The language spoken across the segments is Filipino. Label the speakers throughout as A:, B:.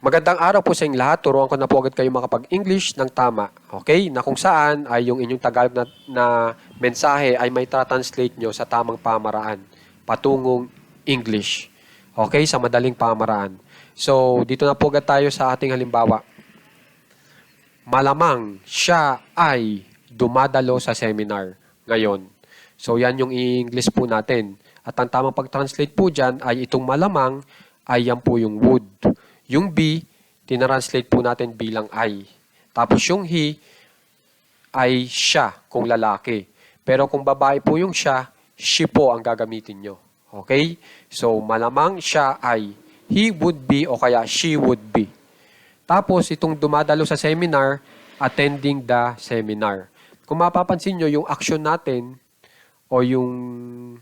A: Magandang araw po sa inyong lahat. Turuan ko na po agad kayo makapag-English ng tama. Okay? Na kung saan ay yung inyong Tagalog na mensahe ay may translate nyo sa tamang pamaraan. Patungong English. Okay? Sa madaling pamaraan. So, dito na po agad tayo sa ating halimbawa. Malamang siya ay dumadalo sa seminar ngayon. So, yan yung English po natin. At ang tamang pag-translate po dyan ay itong malamang ay yan po yung would. Yung be, tinranslate po natin bilang I. Tapos yung he, ay siya kung lalaki. Pero kung babae po yung siya, she po ang gagamitin nyo. Okay? So, malamang siya ay he would be o kaya she would be. Tapos, itong dumadalo sa seminar, attending the seminar. Kung mapapansin nyo, yung action natin o yung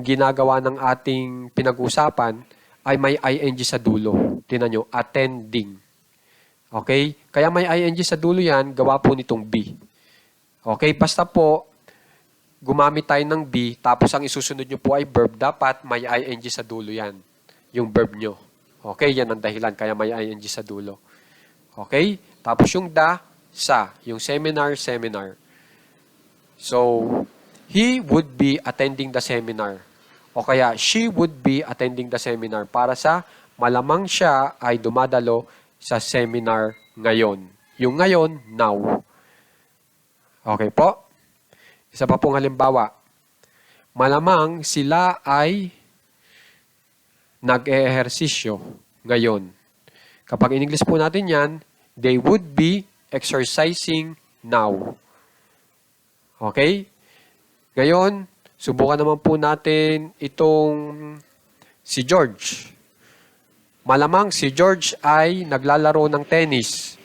A: ginagawa ng ating pinag-usapan ay may ing sa dulo. Tingnan nyo, attending. Okay? Kaya may ing sa dulo yan, gawa po nitong be. Okay? Basta po, gumamit tayo ng be, tapos ang isusunod nyo po ay verb, dapat may ing sa dulo yan. Yung verb nyo. Okay? Yan ang dahilan, kaya may ing sa dulo. Okay? Tapos yung the, sa. Yung seminar, seminar. So, he would be attending the seminar. O kaya, she would be attending the seminar para sa malamang siya ay dumadalo sa seminar ngayon. Yung ngayon, now. Okay po? Isa pa pong halimbawa. Malamang sila ay nag-ehersisyo ngayon. Kapag in English po natin yan, they would be exercising now. Okay? Ngayon, subukan naman po natin itong si George. Malamang si George ay naglalaro ng tennis.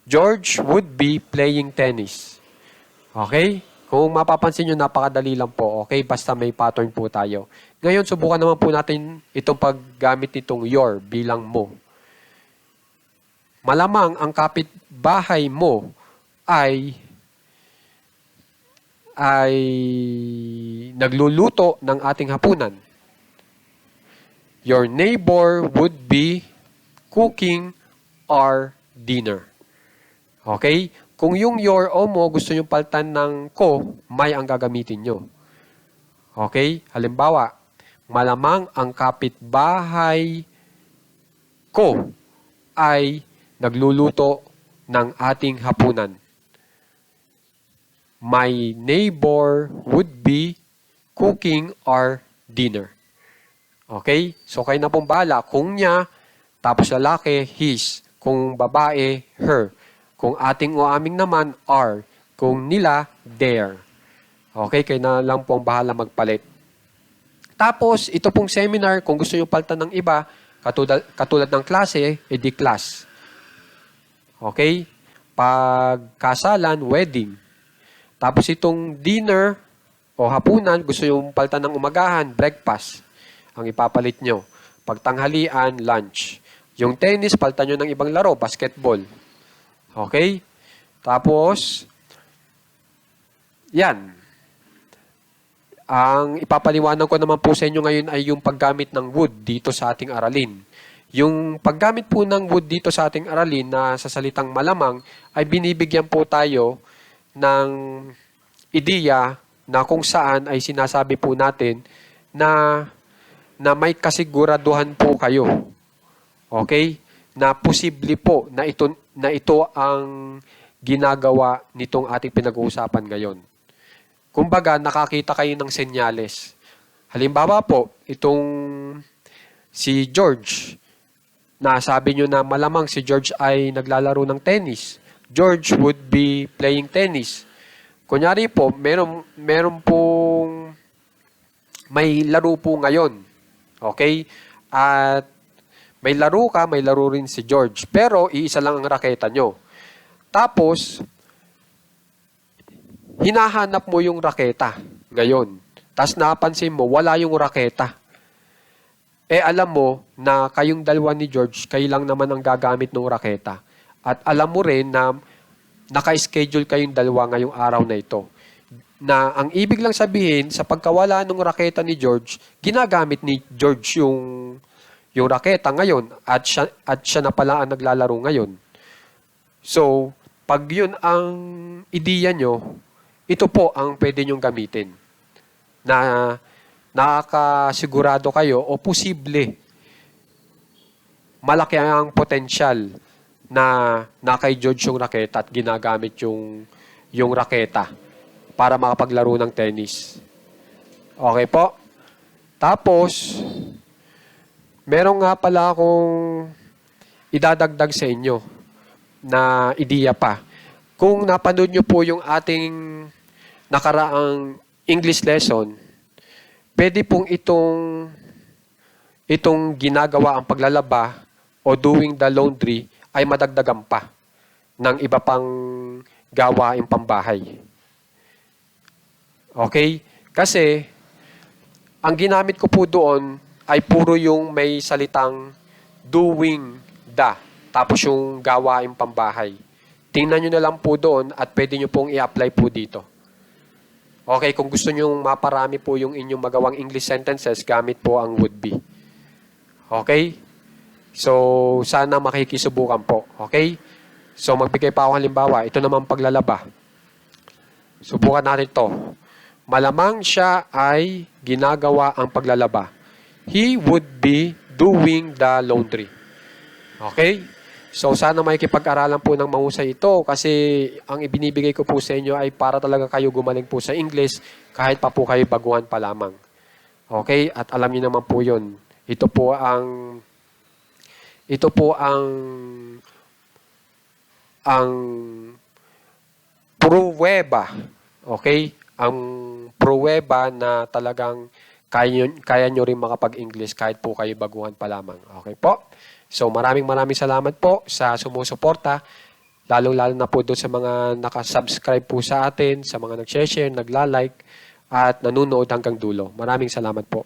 A: George would be playing tennis. Okay? Kung mapapansin nyo, napakadali lang po. Okay? Basta may pattern po tayo. Ngayon, subukan naman po natin itong paggamit nitong your bilang mo. Malamang ang kapitbahay mo ay nagluluto ng ating hapunan. Your neighbor would be cooking our dinner. Okay? Kung yung your o mo gusto nyo palitan ng ko, may ang gagamitin nyo. Okay? Halimbawa, malamang ang kapitbahay ko ay nagluluto ng ating hapunan. My neighbor would be cooking our dinner. Okay? So, kayo na pong bahala. Kung niya, tapos lalaki, his. Kung babae, her. Kung ating o aming naman, are. Kung nila, their. Okay? Kayo na lang pong bahala magpalit. Tapos, ito pong seminar, kung gusto nyo palitan ng iba, katulad ng klase, edi class. Okay? Pagkasalan, wedding. Tapos itong dinner o hapunan, gusto yung palitan ng umagahan, breakfast. Ang ipapalit nyo. Pagtanghalian, lunch. Yung tennis, palitan nyo ng ibang laro, basketball. Okay? Tapos, yan. Ang ipapaliwanag ko naman po sa inyo ngayon ay yung paggamit ng would dito sa ating aralin. Yung paggamit po ng would dito sa ating aralin na sa salitang malamang ay binibigyan po tayo ng ideya na kung saan ay sinasabi po natin na may kasiguraduhan po kayo. Okay? Na posible po na ito ang ginagawa nitong ating pinag-uusapan ngayon. Kumbaga, nakakita kayo ng senyales. Halimbawa po, itong si George, na sabi nyo na malamang si George ay naglalaro ng tennis. George would be playing tennis. Kunyari po, meron pong may laro po ngayon. Okay? At may laro ka, may laro rin si George. Pero, iisa lang ang raketa nyo. Tapos, hinahanap mo yung raketa ngayon. Tapos napansin mo, wala yung raketa. Alam mo na kayong dalawa ni George, kayo lang naman ang gagamit ng raketa. At alam mo rin na naka-schedule kayong dalawa ngayong araw na ito. Na ang ibig lang sabihin, sa pagkawala ng raketa ni George, ginagamit ni George yung raketa ngayon at siya na pala ang naglalaro ngayon. So, pag yun ang ideya nyo, ito po ang pwede nyong gamitin na nakakasigurado kayo o posible malaki ang potensyal na nakay-judge yung raketa at ginagamit yung raketa para makapaglaro ng tennis. Okay po? Tapos, meron nga pala akong idadagdag sa inyo na ideya pa. Kung napanood nyo po yung ating nakaraang English lesson, pwede pong itong ginagawa ang paglalaba o doing the laundry ay madagdagan pa ng iba pang gawaing pambahay. Okay? Kasi, ang ginamit ko po doon ay puro yung may salitang doing the, tapos yung gawaing pambahay. Tingnan nyo na lang po doon at pwede nyo pong i-apply po dito. Okay, kung gusto nyo maparami po yung inyong magawang English sentences, gamit po ang would be. Okay? So, sana makikisubukan po. Okay? So, magbigay pa ako halimbawa. Ito naman paglalaba. Subukan natin to. Malamang siya ay ginagawa ang paglalaba. He would be doing the laundry. Okay? So, sana makikipag-aralan po ng mahusay ito kasi ang ibinibigay ko po sa inyo ay para talaga kayo gumaling po sa English kahit pa po kayo baguhan pa lamang. Okay? At alam niyo naman po yun. Ito po ang pruweba. Okay? Ang pruweba na talagang kaya nyo rin makapag-English kahit po kayo baguhan pa lamang. Okay po? So maraming salamat po sa sumusuporta. Lalong-lalo na po doon sa mga nakasubscribe po sa atin, sa mga nag-share, nagla-like, at nanonood hanggang dulo. Maraming salamat po.